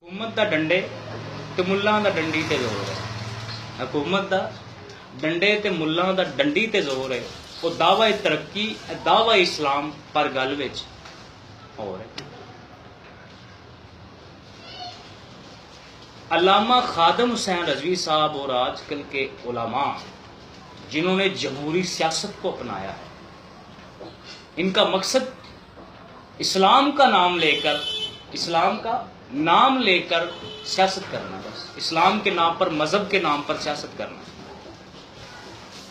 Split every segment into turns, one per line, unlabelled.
حکومت دا ڈنڈے تے ملاں دا ڈنڈی تے زور ہے۔ حکومت دا ڈنڈے تے ملاں دا ڈنڈی تے زور ہے۔ وہ دعوی ترقی دعوی اسلام پر گل وچ ہو رہا ہے۔ علامہ خادم حسین رضوی صاحب اور آج کل کے علماء جنہوں نے جمہوری سیاست کو اپنایا ہے، ان کا مقصد اسلام کا نام لے کر سیاست کرنا، بس اسلام کے نام پر، مذہب کے نام پر سیاست کرنا۔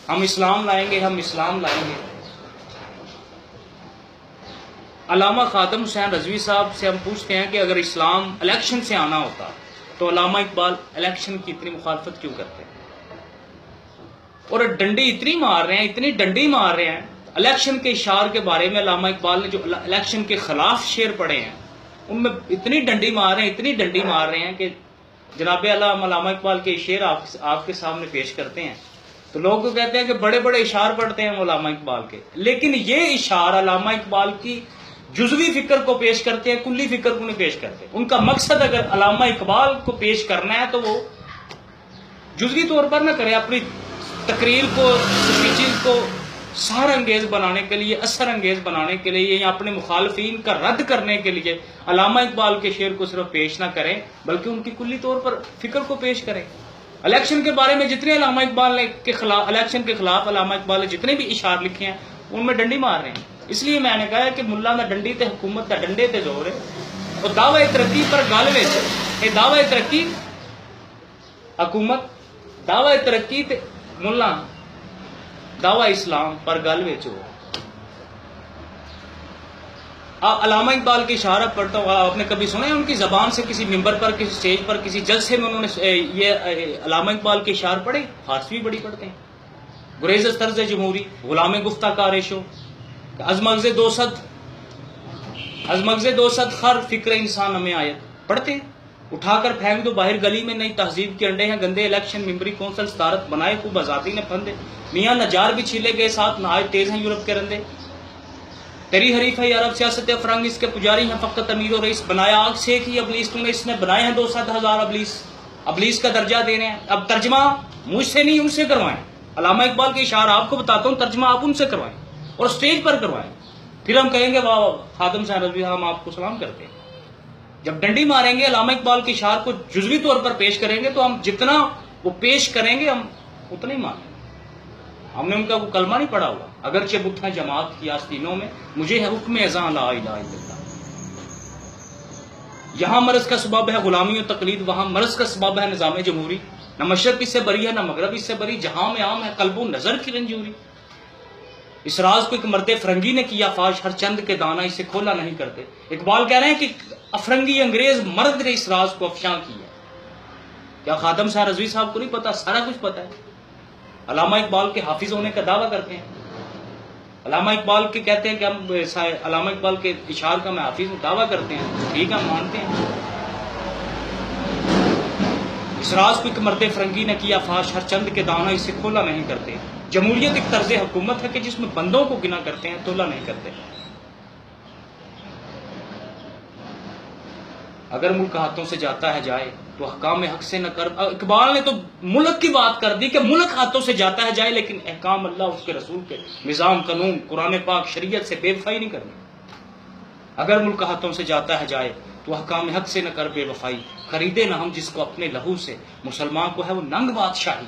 ہم اسلام لائیں گے۔ علامہ خادم حسین رضوی صاحب سے ہم پوچھتے ہیں کہ اگر اسلام الیکشن سے آنا ہوتا تو علامہ اقبال الیکشن کی اتنی مخالفت کیوں کرتے ہیں؟ اور ڈنڈی اتنی ڈنڈی مار رہے ہیں الیکشن کے اشعار کے بارے میں۔ علامہ اقبال نے جو الیکشن کے خلاف شعر پڑھے ہیں ان میں اتنی ڈنڈی مار رہے ہیں کہ جناب علامہ اقبال کے شعر آپ کے سامنے پیش کرتے ہیں تو لوگ تو کہتے ہیں کہ بڑے بڑے اشعار پڑھتے ہیں علامہ اقبال کے، لیکن یہ اشعار علامہ اقبال کی جزوی فکر کو پیش کرتے ہیں، کلی فکر کو نہیں پیش کرتے۔ ان کا مقصد اگر علامہ اقبال کو پیش کرنا ہے تو وہ جزوی طور پر نہ کرے، اپنی تقریر کو، سپیچز کو سحر انگیز بنانے کے لیے، اثر انگیز بنانے کے لیے یا اپنے مخالفین کا رد کرنے کے لیے علامہ اقبال کے شعر کو صرف پیش نہ کریں بلکہ ان کی کلی طور پر فکر کو پیش کریں۔ الیکشن کے بارے میں جتنے علامہ اقبال کے خلاف، الیکشن کے خلاف علامہ اقبال نے جتنے بھی اشعار لکھے ہیں ان میں ڈنڈی مار رہے ہیں۔ اس لیے میں نے کہا کہ ملا دا ڈنڈی تے حکومت دا ڈنڈے تے زور ہے۔ اور دعوی ترقی پر گل وچ یہ دعوی ترقی حکومت، دعوی ترقی تے ملا دعوی اسلام پر گل وچ ہو۔ علامہ اقبال کی اشارت پڑھتا ہوں، آپ نے کبھی سنا ہے ان کی زبان سے کسی ممبر پر، کسی سٹیج پر، کسی جلسے میں انہوں نے یہ علامہ اقبال کے اشعار پڑھے؟ فارسی بھی بڑی پڑھتے ہیں۔ گریز از طرز جمہوری، غلام گفتہ کارشو، از مغز دو صد خر فکر انسان ہمیں آیت پڑھتے ہیں۔ اٹھا کر پھینک دو باہر گلی میں، نئی تہذیب کے انڈے ہیں گندے، الیکشن ممبری کونسل صدارت بنائے خوب آزادی نے پھندے، میاں نجار بھی چھیلے گئے ساتھ، نہایت تیز ہیں یورپ کے رندے، تیری حریف ہے عرب سیاست افرنگ، اس کے پجاری ہیں فقط امیر و رئیس، بنایا آگ سیک ہی ابلیس تو نے، اس نے بنائے ہیں 200,000 ابلیس کا درجہ دے رہے ہیں۔ اب ترجمہ مجھ سے نہیں ان سے کروائیں۔ علامہ اقبال کے اشعار آپ کو بتاتا ہوں، ترجمہ آپ ان سے کروائیں اور اسٹیج پر کروائیں، پھر ہم کہیں گے واہ خادم صاحب رضوی ہم آپ کو سلام کرتے ہیں۔ جب ڈنڈی ماریں گے، علامہ اقبال کے اشعار کو جزوی طور پر پیش کریں گے تو ہم جتنا وہ پیش کریں گے ہم اتنا ہی مانیں گے۔ ہم نے ان کا وہ کلمہ نہیں پڑھا ہوا، اگرچہ بت ہیں جماعت کی آستینوں میں، مجھے ہے حکم اذاں لا الہ الا اللہ۔ یہاں مرض کا سبب ہے غلامی و تقلید، وہاں مرض کا سبب ہے نظام جمہوری، نہ مشرق اس سے بری ہے نہ مغرب اس سے بری، جہاں میں عام ہے قلب و نظر کی رنجوری۔ اس راز کو ایک مرد فرنگی نے کیا فاش، ہر چند کے دانا اسے کھولا نہیں کرتے۔ اقبال کہہ رہے ہیں کہ افرنگی انگریز مرد نے اس راز کو افشاں کیا۔ کیا خادم صاحب رضوی صاحب کو نہیں پتا؟ سارا کچھ پتا ہے۔ علامہ اقبال کے حافظ ہونے کا دعویٰ کرتے ہیں، علامہ اقبال کے کہتے ہیں کہ ہم علامہ اقبال کے اشعار کا میں حافظ ہوں، دعویٰ کرتے ہیں، ٹھیک ہے ہم مانتے ہیں۔ اس راز کو ایک مرد فرنگی نے کیا فاش، ہر چند کے دانا اسے کھولا نہیں کرتے۔ جمہوریت ایک طرز حکومت ہے کہ جس میں بندوں کو گنا کرتے ہیں، تولا نہیں کرتے۔ اگر ملک ہاتھوں سے جاتا ہے جائے تو احکام حق سے نہ کر۔ اقبال نے تو ملک کی بات کر دی کہ ملک ہاتھوں سے جاتا ہے جائے، لیکن احکام اللہ اس کے رسول کے، نظام قانون قرآن پاک شریعت سے بے وفائی نہیں کرنی۔ اگر ملک ہاتھوں سے جاتا ہے جائے تو احکام حق سے نہ کر بے وفائی، خریدے نہ ہم جس کو اپنے لہو سے، مسلمان کو ہے وہ ننگ بادشاہی۔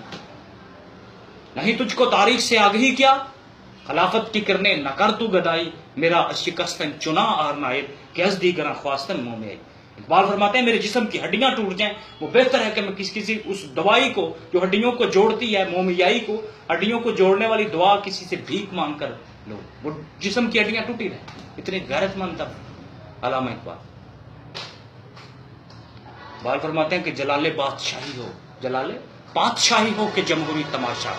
نہیں تجھ کو تاریخ سے آگہی کیا، خلافت کی کرنے نہ کر تو گدائی، میرا شکستن چنا آر نائب کہ از دیگراں خواستن منہ میں۔ اقبال فرماتے ہیں میرے جسم کی ہڈیاں ٹوٹ جائیں، وہ بہتر ہے کہ میں کسی اس دوائی کو جو ہڈیوں کو جوڑتی ہے، مومیائی کو، ہڈیوں کو جوڑنے والی دوا کسی سے بھیک مانگ کر لو، وہ جسم کی ہڈیاں ٹوٹی رہیں۔ اتنے غیرت مند تھا علامہ اقبال۔ اقبال فرماتے ہیں کہ جلال بادشاہی ہو کہ جمہوری تماشا،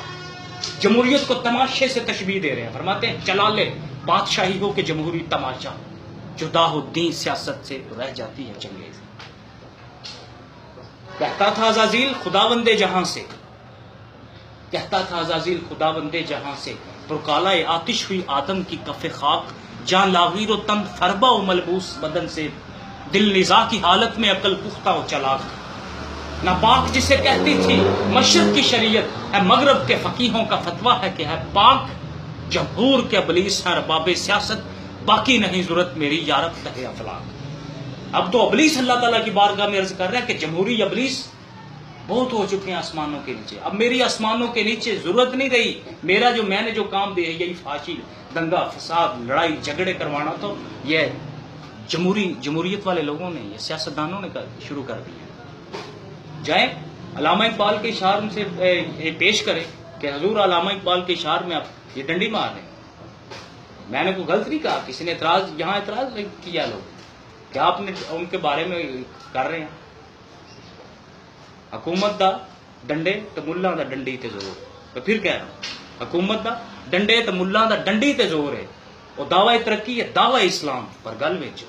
جمہوریت کو تماشے سے تشبیہ دے رہے ہیں۔ فرماتے ہیں جلال بادشاہی ہو کہ جمہوری تماشا، جدا ہو دین سیاست سے تو رہ جاتی ہے چنگیز۔ کہتا تھا عزازیل خداوندے جہاں سے، پرکالائے آتش ہوئی آدم کی کف خاک، جان لاغیر و تن فربا و ملبوس بدن سے، دل نزاع کی حالت میں عقل پختہ و چلاک، ناپاک جسے کہتی تھی مشرق کی شریعت ہے، مغرب کے فقیہوں کا فتویٰ ہے کہ ہے پاک، جمہور کے ابلیس ہے ارباب سیاست، باقی نہیں ضرورت میری یارب تہ افلاک۔ اب تو ابلیس اللہ تعالیٰ کی بارگاہ میں عرض کر رہا ہے کہ جمہوری ابلیس بہت ہو چکے ہیں آسمانوں کے نیچے، اب میری آسمانوں کے نیچے ضرورت نہیں رہی، میرا جو میں نے جو کام دیا ہے یہی فحاشی، دنگا فساد، لڑائی جھگڑے کروانا، تو یہ جمہوریت والے لوگوں نے، یہ سیاستدانوں نے شروع کر دیا۔ جائیں علامہ اقبال کے اشعار سے پیش کریں کہ حضور علامہ اقبال کے اشعار میں آپ یہ ڈنڈی مار رہے ہیں۔ میں نے کوئی غلط نہیں کہا، کسی نے اعتراض کیا لوگ کہ آپ نے ان کے بارے میں کر رہے ہیں۔ حکومت دا ڈنڈے تو ملہ دا ڈنڈی تے زور، تو پھر کہہ رہا ہوں حکومت دا ڈنڈے تو ملہ دا ڈنڈی تے زور ہے، اور دعوی ترقی ہے دعوی اسلام پر گل وچ